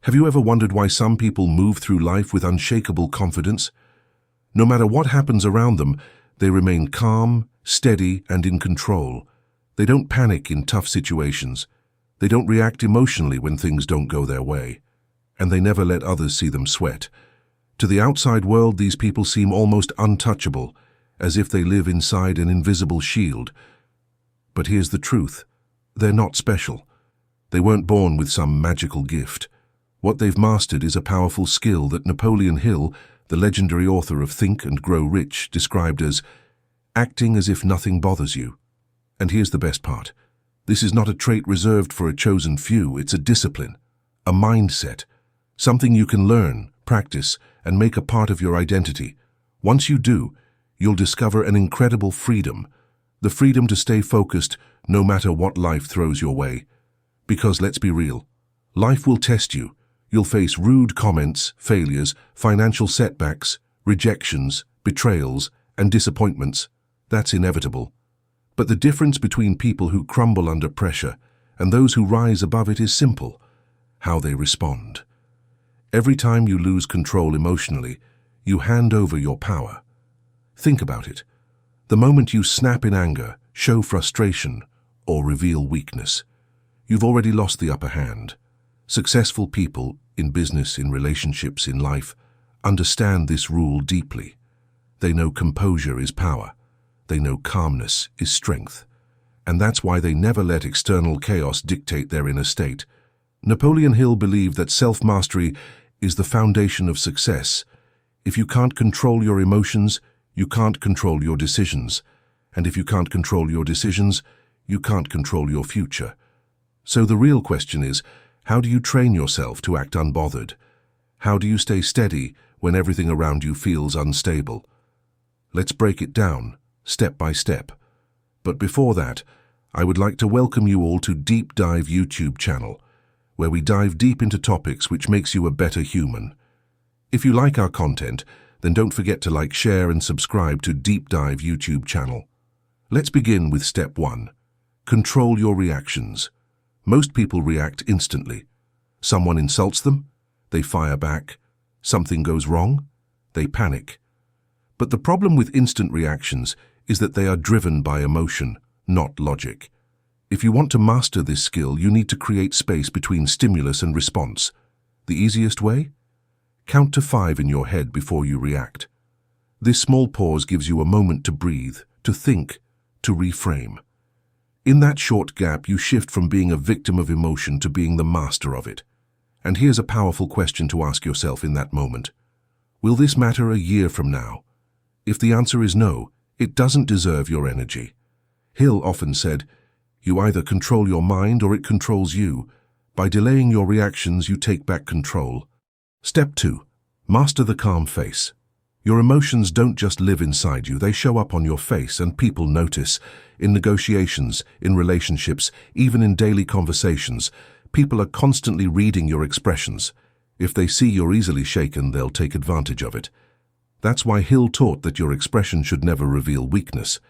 Have you ever wondered why some people move through life with unshakable confidence? No matter what happens around them, they remain calm, steady, and in control. They don't panic in tough situations. They don't react emotionally when things don't go their way. And they never let others see them sweat. To the outside world, these people seem almost untouchable, as if they live inside an invisible shield. But here's the truth. They're not special. They weren't born with some magical gift. What they've mastered is a powerful skill that Napoleon Hill, the legendary author of Think and Grow Rich, described as acting as if nothing bothers you. And here's the best part. This is not a trait reserved for a chosen few. It's a discipline, a mindset, something you can learn, practice, and make a part of your identity. Once you do, you'll discover an incredible freedom, the freedom to stay focused no matter what life throws your way. Because let's be real, life will test you. You'll face rude comments, failures, financial setbacks, rejections, betrayals, and disappointments. That's inevitable. But the difference between people who crumble under pressure and those who rise above it is simple: how they respond. Every time you lose control emotionally, you hand over your power. Think about it. The moment you snap in anger, show frustration, or reveal weakness, you've already lost the upper hand. Successful people, in business, in relationships, in life, understand this rule deeply. They know composure is power. They know calmness is strength. And that's why they never let external chaos dictate their inner state. Napoleon Hill believed that self-mastery is the foundation of success. If you can't control your emotions, you can't control your decisions. And if you can't control your decisions, you can't control your future. So the real question is, how do you train yourself to act unbothered? How do you stay steady when everything around you feels unstable? Let's break it down, step by step. But before that, I would like to welcome you all to Deep Dive YouTube channel, where we dive deep into topics which makes you a better human. If you like our content, then don't forget to like, share, and subscribe to Deep Dive YouTube channel. Let's begin with step 1. Control your reactions. Most people react instantly. Someone insults them, they fire back. Something goes wrong, they panic. But the problem with instant reactions is that they are driven by emotion, not logic. If you want to master this skill, you need to create space between stimulus and response. The easiest way? Count to 5 in your head before you react. This small pause gives you a moment to breathe, to think, to reframe. In that short gap, you shift from being a victim of emotion to being the master of it. And here's a powerful question to ask yourself in that moment. Will this matter a year from now? If the answer is no, it doesn't deserve your energy. Hill often said, "You either control your mind or it controls you. By delaying your reactions, you take back control." Step 2. Master the calm face. Your emotions don't just live inside you, they show up on your face and people notice. In negotiations, in relationships, even in daily conversations, people are constantly reading your expressions. If they see you're easily shaken, they'll take advantage of it. That's why Hill taught that your expression should never reveal weakness.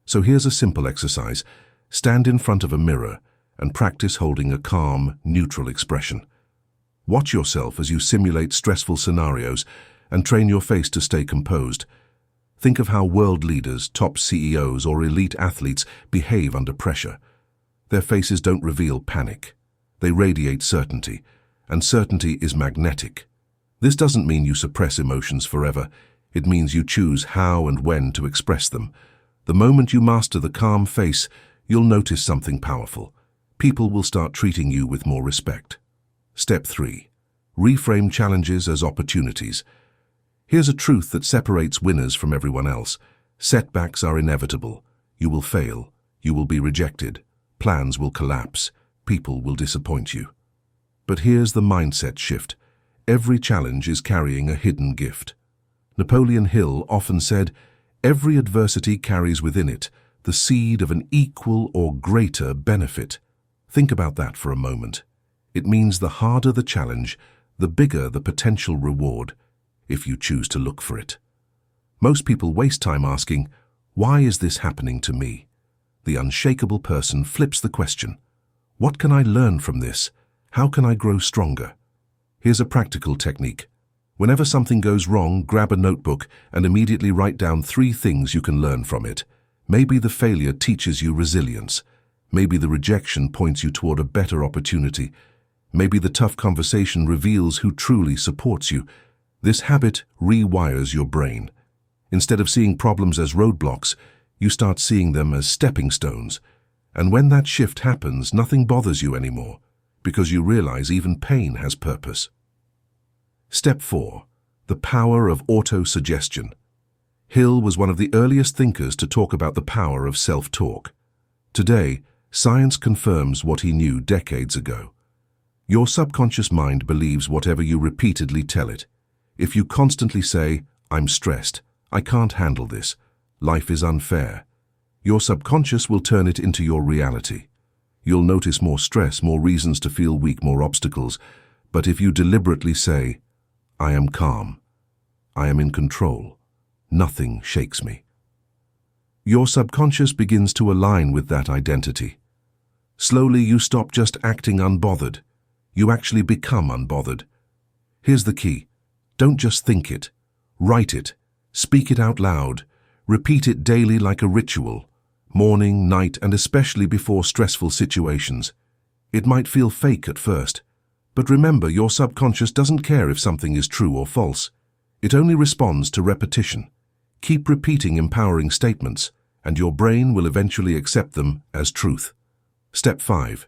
So here's a simple exercise. Stand in front of a mirror and practice holding a calm, neutral expression. Watch yourself as you simulate stressful scenarios and train your face to stay composed. Think of how world leaders, top CEOs, or elite athletes behave under pressure. Their faces don't reveal panic. They radiate certainty, and certainty is magnetic. This doesn't mean you suppress emotions forever. It means you choose how and when to express them. The moment you master the calm face, you'll notice something powerful. People will start treating you with more respect. Step 3. Reframe challenges as opportunities. Here's a truth that separates winners from everyone else. Setbacks are inevitable. You will fail. You will be rejected. Plans will collapse. People will disappoint you. But here's the mindset shift. Every challenge is carrying a hidden gift. Napoleon Hill often said, "Every adversity carries within it the seed of an equal or greater benefit." Think about that for a moment. It means the harder the challenge, the bigger the potential reward, if you choose to look for it. Most people waste time asking, "Why is this happening to me?" The unshakable person flips the question. What can I learn from this? How can I grow stronger? Here's a practical technique. Whenever something goes wrong, grab a notebook and immediately write down 3 things you can learn from it. Maybe the failure teaches you resilience. Maybe the rejection points you toward a better opportunity. Maybe the tough conversation reveals who truly supports you. This habit rewires your brain. Instead of seeing problems as roadblocks, you start seeing them as stepping stones. And when that shift happens, nothing bothers you anymore, because you realize even pain has purpose. Step 4. The power of auto-suggestion. Hill was one of the earliest thinkers to talk about the power of self-talk. Today, science confirms what he knew decades ago. Your subconscious mind believes whatever you repeatedly tell it. If you constantly say, "I'm stressed, I can't handle this, life is unfair," your subconscious will turn it into your reality. You'll notice more stress, more reasons to feel weak, more obstacles. But if you deliberately say, "I am calm, I am in control, nothing shakes me," your subconscious begins to align with that identity. Slowly you stop just acting unbothered. You actually become unbothered. Here's the key. Don't just think it. Write it. Speak it out loud. Repeat it daily like a ritual. Morning, night, and especially before stressful situations. It might feel fake at first, but remember, your subconscious doesn't care if something is true or false. It only responds to repetition. Keep repeating empowering statements, and your brain will eventually accept them as truth. Step 5.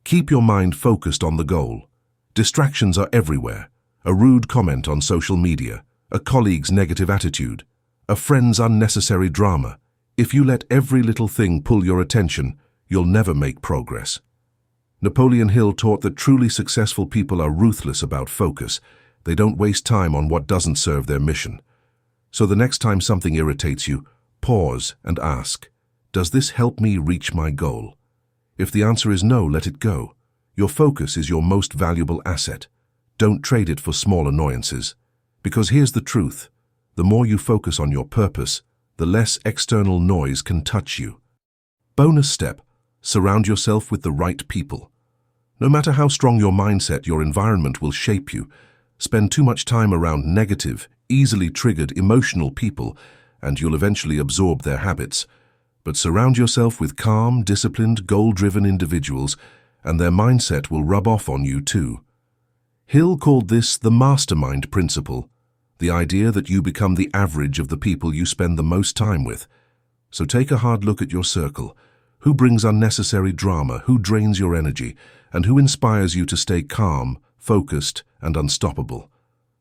Keep your mind focused on the goal. Distractions are everywhere. A rude comment on social media, a colleague's negative attitude, a friend's unnecessary drama. If you let every little thing pull your attention, you'll never make progress. Napoleon Hill taught that truly successful people are ruthless about focus. They don't waste time on what doesn't serve their mission. So the next time something irritates you, pause and ask, "Does this help me reach my goal?" If the answer is no, let it go. Your focus is your most valuable asset. Don't trade it for small annoyances. Because here's the truth. The more you focus on your purpose, the less external noise can touch you. Bonus step. Surround yourself with the right people. No matter how strong your mindset, your environment will shape you. Spend too much time around negative, easily triggered, emotional people, and you'll eventually absorb their habits. But surround yourself with calm, disciplined, goal-driven individuals, and their mindset will rub off on you too. Hill called this the mastermind principle, the idea that you become the average of the people you spend the most time with. So take a hard look at your circle. Who brings unnecessary drama, who drains your energy, and who inspires you to stay calm, focused, and unstoppable?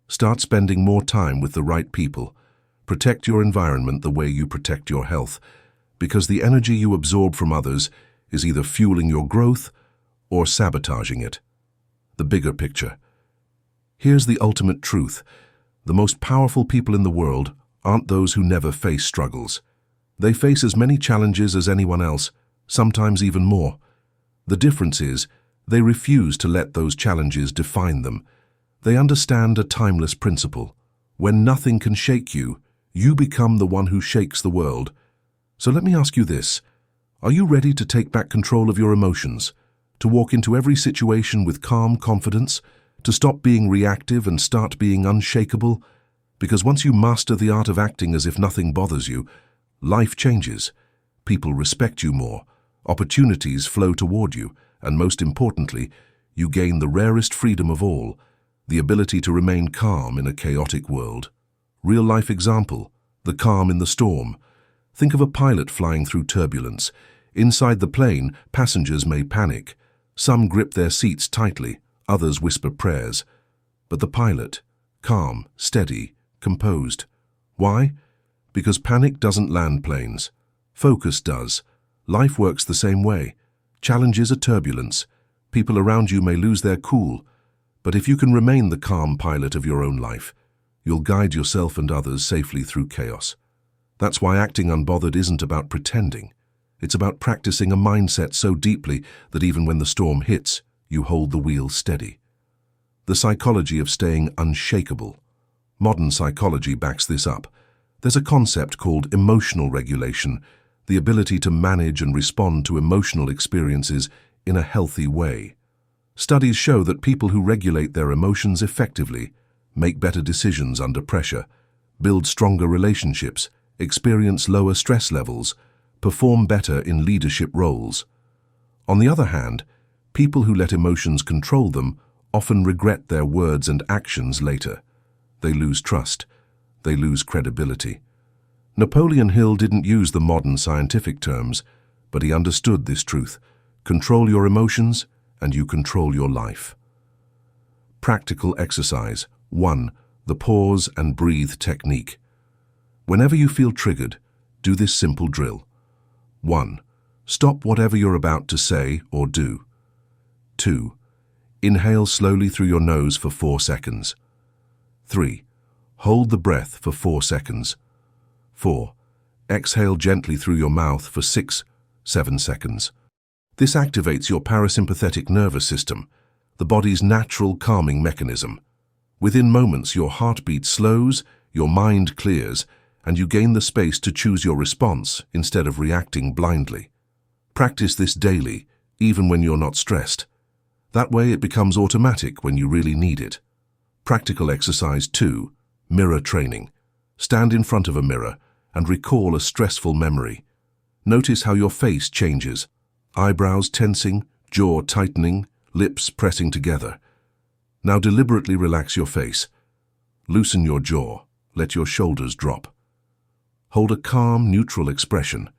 Start spending more time with the right people. Protect your environment the way you protect your health, because the energy you absorb from others is either fueling your growth or sabotaging it. The bigger picture. Here's the ultimate truth. The most powerful people in the world aren't those who never face struggles. They face as many challenges as anyone else, sometimes even more. The difference is, they refuse to let those challenges define them. They understand a timeless principle. When nothing can shake you, you become the one who shakes the world. So let me ask you this. Are you ready to take back control of your emotions? To walk into every situation with calm confidence? To stop being reactive and start being unshakable? Because once you master the art of acting as if nothing bothers you, life changes. People respect you more. Opportunities flow toward you. And most importantly, you gain the rarest freedom of all, the ability to remain calm in a chaotic world. Real-life example, the calm in the storm. Think of a pilot flying through turbulence. Inside the plane, passengers may panic. Some grip their seats tightly, others whisper prayers. But the pilot, calm, steady, composed. Why? Because panic doesn't land planes. Focus does. Life works the same way. Challenges are turbulence. People around you may lose their cool. But if you can remain the calm pilot of your own life, you'll guide yourself and others safely through chaos. That's why acting unbothered isn't about pretending. It's about practicing a mindset so deeply that even when the storm hits, you hold the wheel steady. The psychology of staying unshakable. Modern psychology backs this up. There's a concept called emotional regulation, the ability to manage and respond to emotional experiences in a healthy way. Studies show that people who regulate their emotions effectively make better decisions under pressure, build stronger relationships, experience lower stress levels, perform better in leadership roles. On the other hand, people who let emotions control them often regret their words and actions later. They lose trust. They lose credibility. Napoleon Hill didn't use the modern scientific terms, but he understood this truth. Control your emotions, and you control your life. Practical exercise. 1. The pause and breathe technique. Whenever you feel triggered, do this simple drill. 1. Stop whatever you're about to say or do. 2. Inhale slowly through your nose for 4 seconds. 3. Hold the breath for 4 seconds. 4. Exhale gently through your mouth for 6-7 seconds. This activates your parasympathetic nervous system, the body's natural calming mechanism. Within moments, your heartbeat slows, your mind clears, and you gain the space to choose your response instead of reacting blindly. Practice this daily, even when you're not stressed. That way it becomes automatic when you really need it. Practical exercise 2. Mirror training. Stand in front of a mirror and recall a stressful memory. Notice how your face changes. Eyebrows tensing, jaw tightening, lips pressing together. Now deliberately relax your face. Loosen your jaw. Let your shoulders drop. Hold a calm, neutral expression.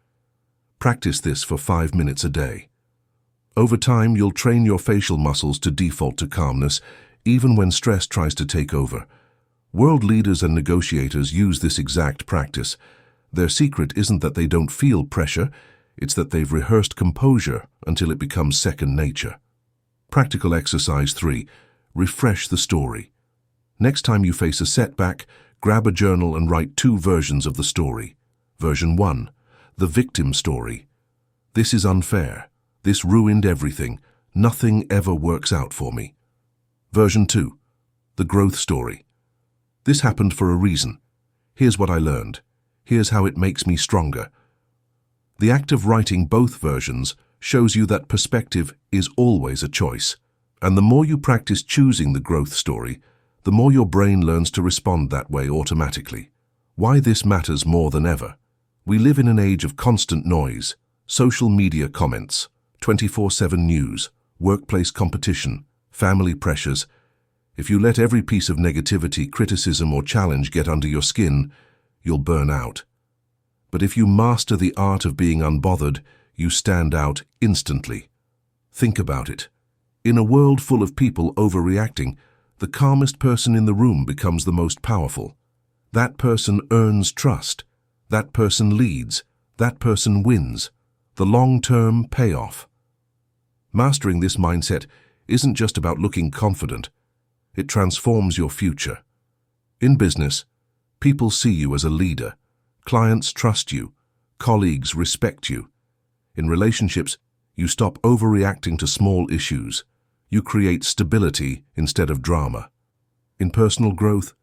Practice this for 5 minutes a day. Over time, you'll train your facial muscles to default to calmness, even when stress tries to take over. World leaders and negotiators use this exact practice. Their secret isn't that they don't feel pressure, it's that they've rehearsed composure until it becomes second nature. Practical exercise 3. Refresh the story. Next time you face a setback, grab a journal and write 2 versions of the story. Version 1. The victim story. This is unfair. This ruined everything. Nothing ever works out for me. Version 2. The growth story. This happened for a reason. Here's what I learned. Here's how it makes me stronger. The act of writing both versions shows you that perspective is always a choice. And the more you practice choosing the growth story, the more your brain learns to respond that way automatically. Why this matters more than ever. We live in an age of constant noise, social media comments, 24/7 news, workplace competition, family pressures. If you let every piece of negativity, criticism, or challenge get under your skin, you'll burn out. But if you master the art of being unbothered, you stand out instantly. Think about it. In a world full of people overreacting, the calmest person in the room becomes the most powerful. That person earns trust. That person leads. That person wins. The long-term payoff. Mastering this mindset isn't just about looking confident. It transforms your future. In business, people see you as a leader. Clients trust you. Colleagues respect you. In relationships, you stop overreacting to small issues. You create stability instead of drama. In personal growth,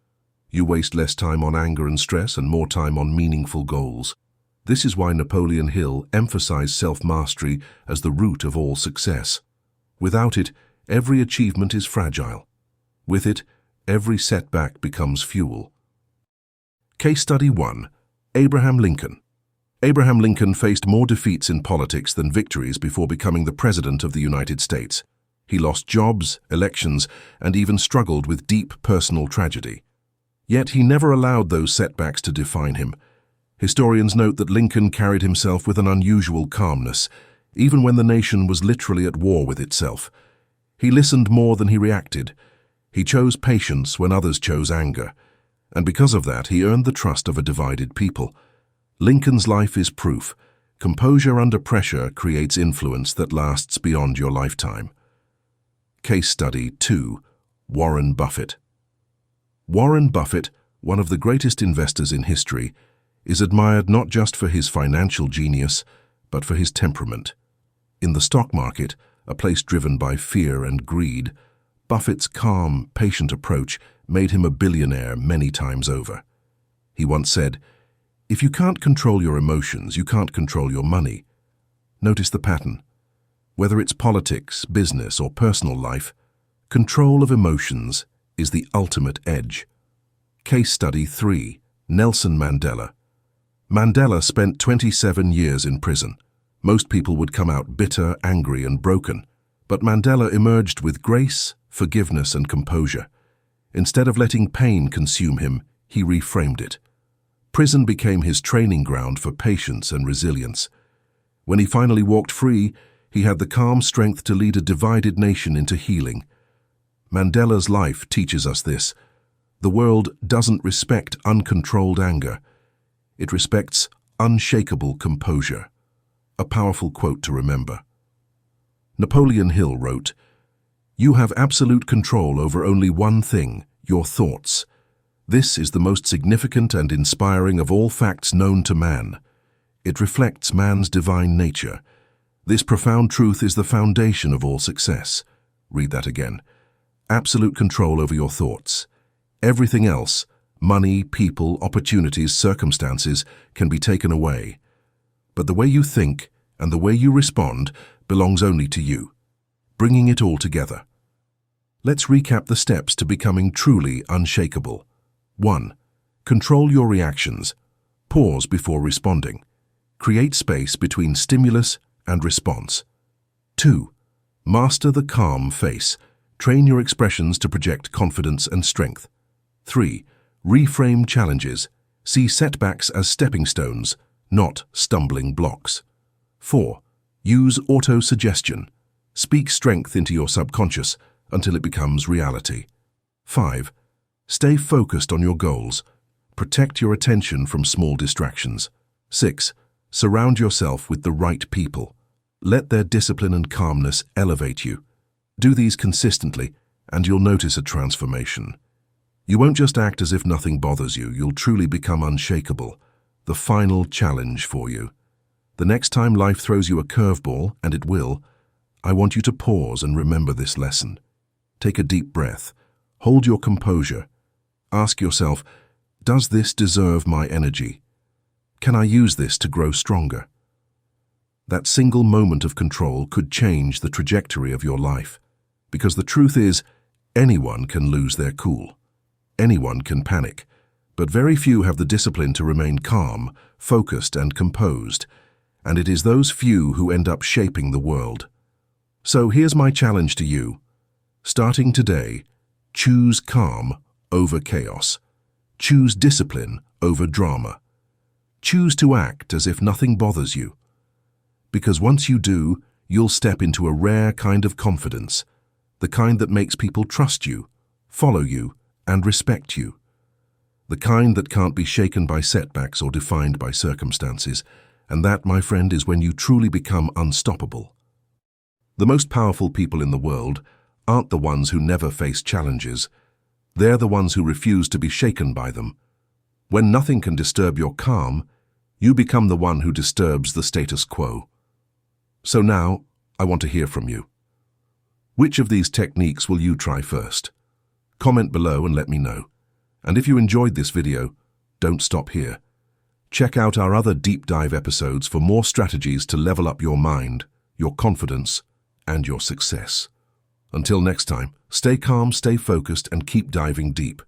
you waste less time on anger and stress and more time on meaningful goals. This is why Napoleon Hill emphasized self-mastery as the root of all success. Without it, every achievement is fragile. With it, every setback becomes fuel. Case Study 1. Abraham Lincoln. Abraham Lincoln faced more defeats in politics than victories before becoming the President of the United States. He lost jobs, elections, and even struggled with deep personal tragedy. Yet he never allowed those setbacks to define him. Historians note that Lincoln carried himself with an unusual calmness, even when the nation was literally at war with itself. He listened more than he reacted. He chose patience when others chose anger. And because of that, he earned the trust of a divided people. Lincoln's life is proof. Composure under pressure creates influence that lasts beyond your lifetime. Case Study 2. Warren Buffett. Warren Buffett, one of the greatest investors in history, is admired not just for his financial genius, but for his temperament. In the stock market, a place driven by fear and greed, Buffett's calm, patient approach made him a billionaire many times over. He once said, "If you can't control your emotions, you can't control your money." Notice the pattern. Whether it's politics, business, or personal life, control of emotions is the ultimate edge. Case Study 3. Nelson Mandela. Mandela spent 27 years in prison. Most people would come out bitter, angry, and broken. But Mandela emerged with grace, forgiveness, and composure. Instead of letting pain consume him, he reframed it. Prison became his training ground for patience and resilience. When he finally walked free, he had the calm strength to lead a divided nation into healing. Mandela's life teaches us this. The world doesn't respect uncontrolled anger. It respects unshakable composure. A powerful quote to remember. Napoleon Hill wrote, "You have absolute control over only one thing, your thoughts. This is the most significant and inspiring of all facts known to man. It reflects man's divine nature. This profound truth is the foundation of all success." Read that again. Absolute control over your thoughts. Everything else, money, people, opportunities, circumstances, can be taken away. But the way you think and the way you respond belongs only to you, bringing it all together. Let's recap the steps to becoming truly unshakable. 1. Control your reactions. Pause before responding. Create space between stimulus and response. 2. Master the calm face. Train your expressions to project confidence and strength. 3. Reframe challenges. See setbacks as stepping stones, not stumbling blocks. 4. Use auto-suggestion. Speak strength into your subconscious until it becomes reality. 5. Stay focused on your goals. Protect your attention from small distractions. 6. Surround yourself with the right people. Let their discipline and calmness elevate you. Do these consistently, and you'll notice a transformation. You won't just act as if nothing bothers you, you'll truly become unshakable. The final challenge for you. The next time life throws you a curveball, and it will, I want you to pause and remember this lesson. Take a deep breath. Hold your composure. Ask yourself, does this deserve my energy? Can I use this to grow stronger? That single moment of control could change the trajectory of your life. Because the truth is, anyone can lose their cool. Anyone can panic. But very few have the discipline to remain calm, focused, and composed. And it is those few who end up shaping the world. So here's my challenge to you. Starting today, choose calm over chaos. Choose discipline over drama. Choose to act as if nothing bothers you. Because once you do, you'll step into a rare kind of confidence, the kind that makes people trust you, follow you, and respect you. The kind that can't be shaken by setbacks or defined by circumstances, and that, my friend, is when you truly become unstoppable. The most powerful people in the world aren't the ones who never face challenges. They're the ones who refuse to be shaken by them. When nothing can disturb your calm, you become the one who disturbs the status quo. So now, I want to hear from you. Which of these techniques will you try first? Comment below and let me know. And if you enjoyed this video, don't stop here. Check out our other deep dive episodes for more strategies to level up your mind, your confidence, and your success. Until next time, stay calm, stay focused, and keep diving deep.